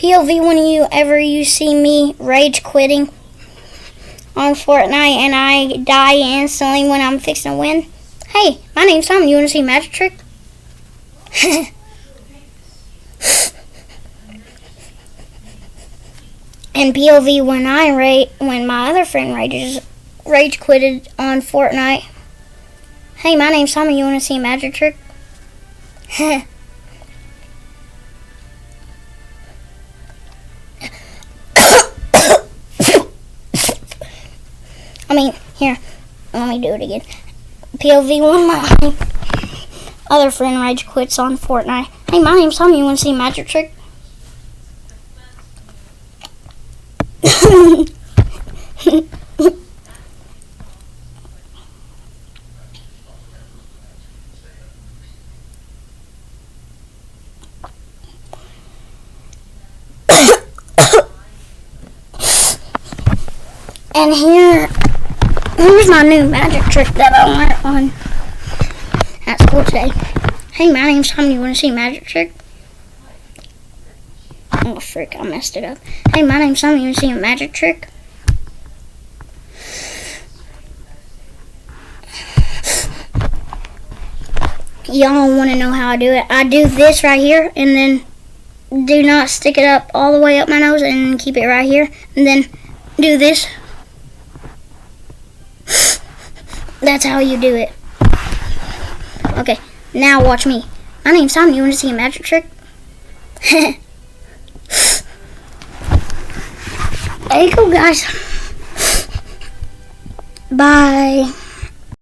POV, when you see me rage quitting on Fortnite and I die instantly when I'm fixing to win. Hey, my name's Tom. You want to see a magic trick? And POV, when my other friend rage quitted on Fortnite. Hey, my name's Tom. You want to see a magic trick? Here, let me do it again. POV, when my other friend rage quits on Fortnite. Hey, my name's Tom. You want to see a magic trick? And here's my new magic trick that I learned on at school today. Hey, my name's Tom. You want to see a magic trick? Oh, frick, I messed it up. Hey, my name's Tom. You want to see a magic trick? Y'all want to know how I do it? I do this right here, and then do not stick it up all the way up my nose, and keep it right here, and then do this. That's how you do it. Okay, now watch me. My name's Tom. You want to see a magic trick? There you go, guys. Bye.